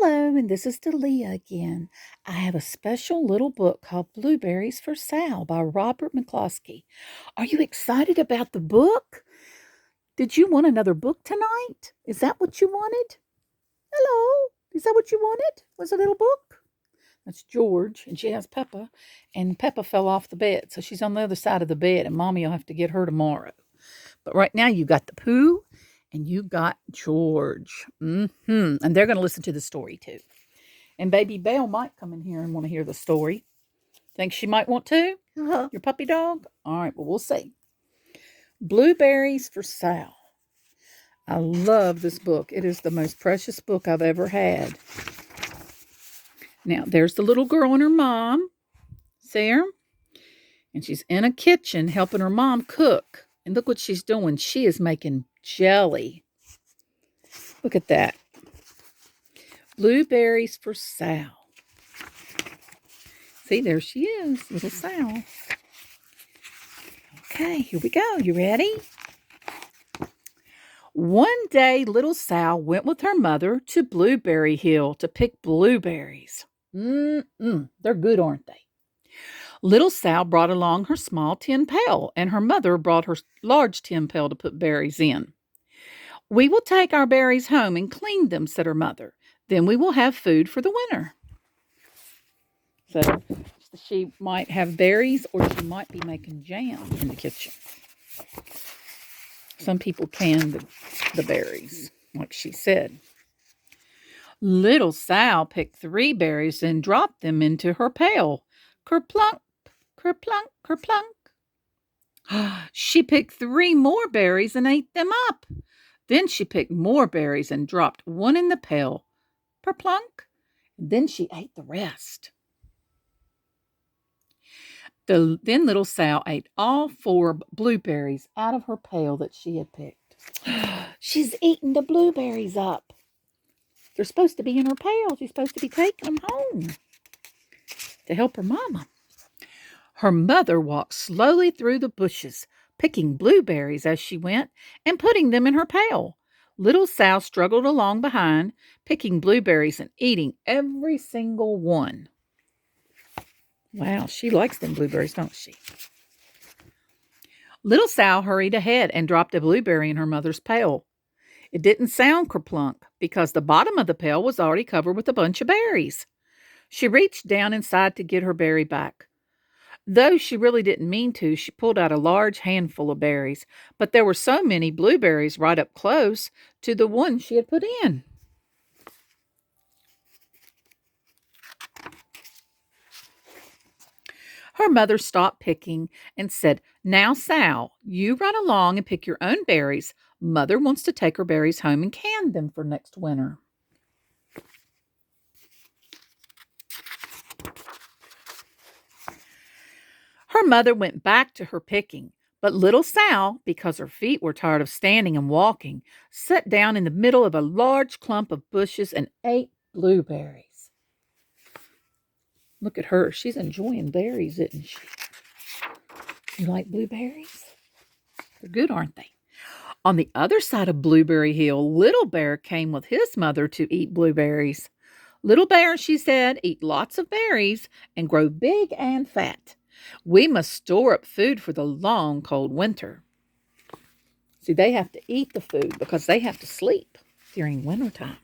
Hello, and this is Delia again. I have a special little book called Blueberries for Sal by Robert McCloskey. Are you excited about the book? Did you want another book tonight? Is that what you wanted? Hello, is that what you wanted? Was a little book? That's George, and she has Peppa, and Peppa fell off the bed, so she's on the other side of the bed, and Mommy will have to get her tomorrow. But right now, you got the Pooh, and you got George. And they're going to listen to the story too. And Baby Belle might come in here and want to hear the story. Think she might want to? Your puppy dog? All right, well, we'll see. Blueberries for Sal. I love this book. It is the most precious book I've ever had. Now, there's the little girl and her mom. See her? And she's in a kitchen helping her mom cook. And look what she's doing. She is making jelly. Look at that. Blueberries for Sal. See, there she is, little Sal. Okay, here we go. You ready? One day, little Sal went with her mother to Blueberry Hill to pick blueberries. They're good, aren't they? Little Sal brought along her small tin pail, and her mother brought her large tin pail to put berries in. We will take our berries home and clean them, said her mother. Then we will have food for the winter. So she might have berries, or she might be making jam in the kitchen. Some people can the berries, like she said. Little Sal picked 3 berries and dropped them into her pail. Kerplunk, kerplunk, kerplunk. She picked 3 more berries and ate them up. Then she picked more berries and dropped one in the pail. Kerplunk. Then she ate the rest. Then little Sal ate all 4 blueberries out of her pail that she had picked. She's eating the blueberries up. They're supposed to be in her pail. She's supposed to be taking them home to help her mama. Her mother walked slowly through the bushes, picking blueberries as she went and putting them in her pail. Little Sal struggled along behind, picking blueberries and eating every single one. Wow, she likes them blueberries, don't she? Little Sal hurried ahead and dropped a blueberry in her mother's pail. It didn't sound kerplunk because the bottom of the pail was already covered with a bunch of berries. She reached down inside to get her berry back. Though she really didn't mean to, she pulled out a large handful of berries, but there were so many blueberries right up close to the one she had put in. Her mother stopped picking and said, "Now, Sal, you run along and pick your own berries. Mother wants to take her berries home and can them for next winter." Her mother went back to her picking, but little Sal, because her feet were tired of standing and walking, sat down in the middle of a large clump of bushes and ate blueberries. Look at her. She's enjoying berries, isn't she? You like blueberries? They're good, aren't they? On the other side of Blueberry Hill, Little Bear came with his mother to eat blueberries. Little Bear, she said, eat lots of berries and grow big and fat. We must store up food for the long, cold winter. See, they have to eat the food because they have to sleep during wintertime.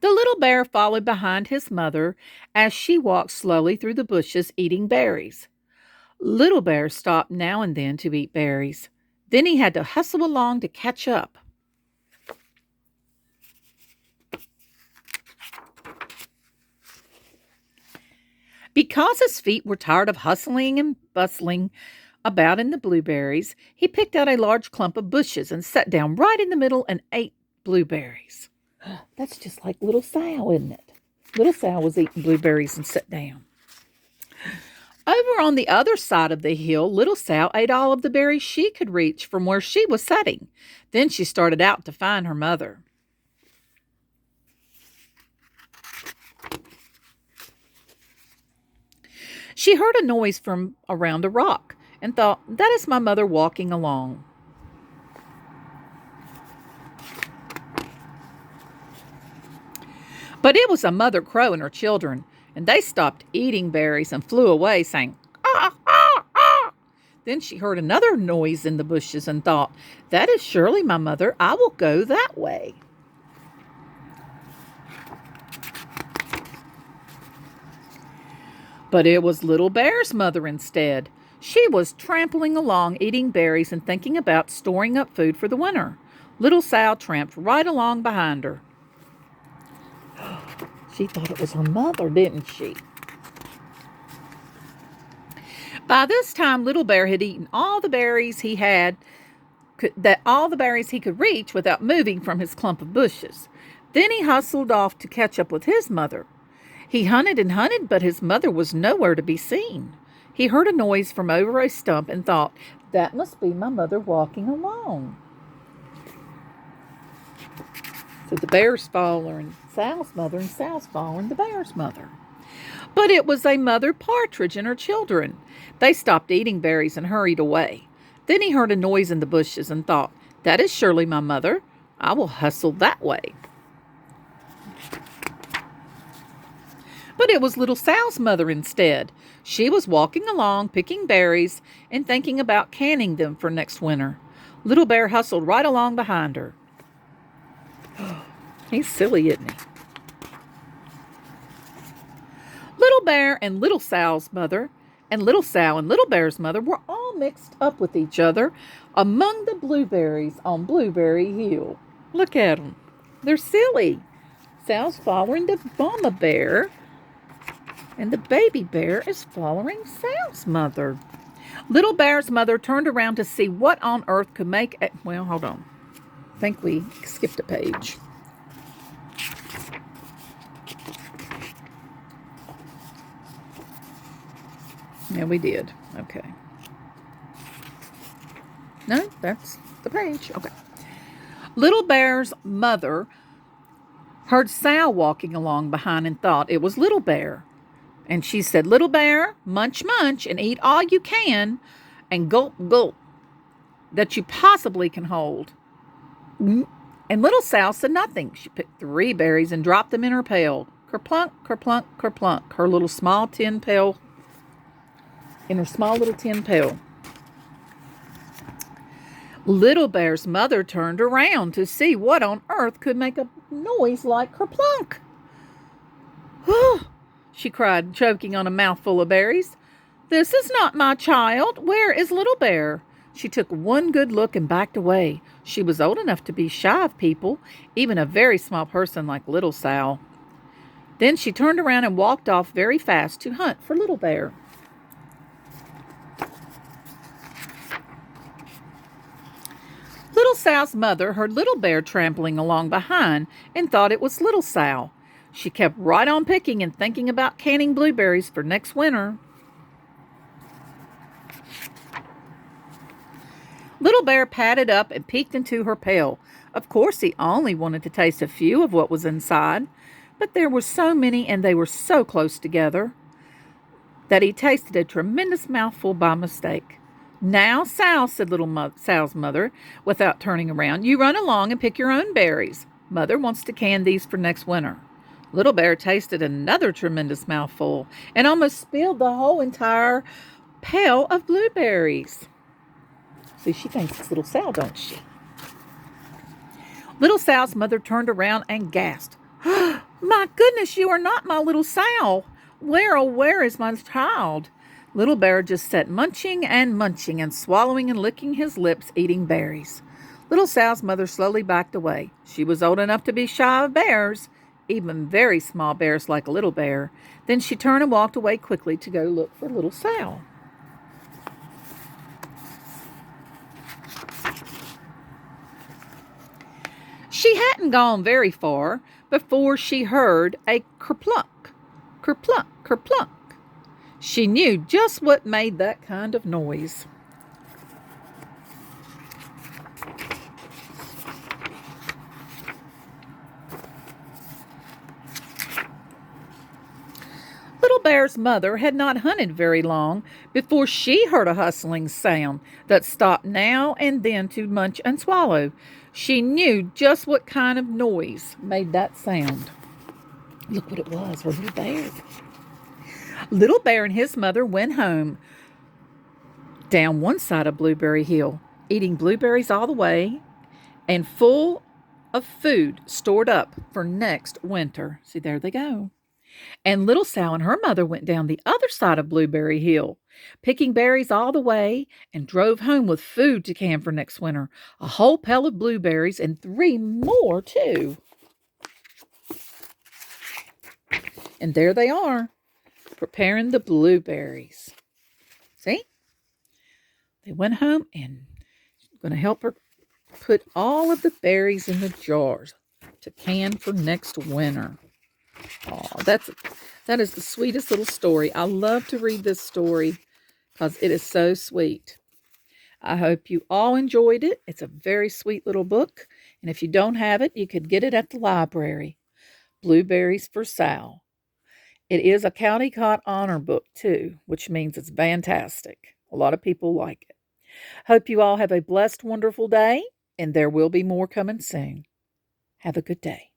The little bear followed behind his mother as she walked slowly through the bushes eating berries. Little Bear stopped now and then to eat berries. Then he had to hustle along to catch up. Because his feet were tired of hustling and bustling about in the blueberries, he picked out a large clump of bushes and sat down right in the middle and ate blueberries. That's just like little Sal, isn't it? Little Sal was eating blueberries and sat down. Over on the other side of the hill, little Sal ate all of the berries she could reach from where she was sitting. Then she started out to find her mother. She heard a noise from around a rock and thought, "That is my mother walking along." But it was a mother crow and her children, and they stopped eating berries and flew away, saying, "Ah, ah, ah." Then she heard another noise in the bushes and thought, "That is surely my mother. I will go that way." But it was Little Bear's mother instead. She was trampling along, eating berries and thinking about storing up food for the winter. Little Sal tramped right along behind her. She thought it was her mother, didn't she? By this time, Little Bear had eaten all the berries he could reach without moving from his clump of bushes. Then he hustled off to catch up with his mother. He hunted and hunted, but his mother was nowhere to be seen. He heard a noise from over a stump and thought, "That must be my mother walking along." So the bear's following Sal's mother, and Sal's following the bear's mother. But it was a mother partridge and her children. They stopped eating berries and hurried away. Then he heard a noise in the bushes and thought, "That is surely my mother. I will hustle that way." But it was Little Sal's mother instead. She was walking along, picking berries and thinking about canning them for next winter. Little Bear hustled right along behind her. He's silly, isn't he? Little Bear and Little Sal's mother and Little Sal and Little Bear's mother were all mixed up with each other among the blueberries on Blueberry Hill. Look at them. They're silly. Sal's following the mama bear, and the baby bear is following Sal's mother. Little Bear's mother turned around to see what on earth could make it. Well, hold on. I think we skipped a page. Yeah, we did. Okay. No, that's the page. Okay. Little Bear's mother heard Sal walking along behind and thought it was Little Bear. And she said, "Little Bear, munch, munch, and eat all you can, and gulp, gulp, that you possibly can hold." And Little Sal said nothing. She picked 3 berries and dropped them in her pail. Kerplunk, kerplunk, kerplunk, her little small tin pail, in her small little tin pail. Little Bear's mother turned around to see what on earth could make a noise like kerplunk. "Oh," she cried, choking on a mouthful of berries. "This is not my child. Where is Little Bear?" She took one good look and backed away. She was old enough to be shy of people, even a very small person like Little Sal. Then she turned around and walked off very fast to hunt for Little Bear. Little Sal's mother heard Little Bear trampling along behind and thought it was Little Sal. She kept right on picking and thinking about canning blueberries for next winter. Little Bear padded up and peeked into her pail. Of course, he only wanted to taste a few of what was inside, but there were so many and they were so close together that he tasted a tremendous mouthful by mistake. "Now, Sal," said Sal's mother, without turning around, "you run along and pick your own berries. Mother wants to can these for next winter." Little Bear tasted another tremendous mouthful and almost spilled the whole entire pail of blueberries. See, she thinks it's Little Sal, don't she? Little Sal's mother turned around and gasped. "My goodness, you are not my Little Sal. Where, oh, where is my child?" Little Bear just sat munching and swallowing and licking his lips, eating berries. Little Sal's mother slowly backed away. She was old enough to be shy of bears, even very small bears like Little Bear. Then she turned and walked away quickly to go look for Little Sal. She hadn't gone very far before she heard a kerplunk, kerplunk, kerplunk. She knew just what made that kind of noise. Little Bear's mother had not hunted very long before she heard a hustling sound that stopped now and then to munch and swallow. She knew just what kind of noise made that sound. Look what it was, her little bear. Little Bear and his mother went home down one side of Blueberry Hill, eating blueberries all the way and full of food stored up for next winter. See, there they go. And Little Sal and her mother went down the other side of Blueberry Hill, picking berries all the way, and drove home with food to can for next winter. A whole pail of blueberries and 3 more, too. And there they are, preparing the blueberries. See? They went home and going to help her put all of the berries in the jars to can for next winter. Oh, that is the sweetest little story. I love to read this story because it is so sweet. I hope you all enjoyed it. It's a very sweet little book, and if you don't have it, you could get it at the library. Blueberries for Sal. It is a County Cot Honor book too, which means it's fantastic. A lot of people like it. Hope you all have a blessed, wonderful day, and there will be more coming soon. Have a good day.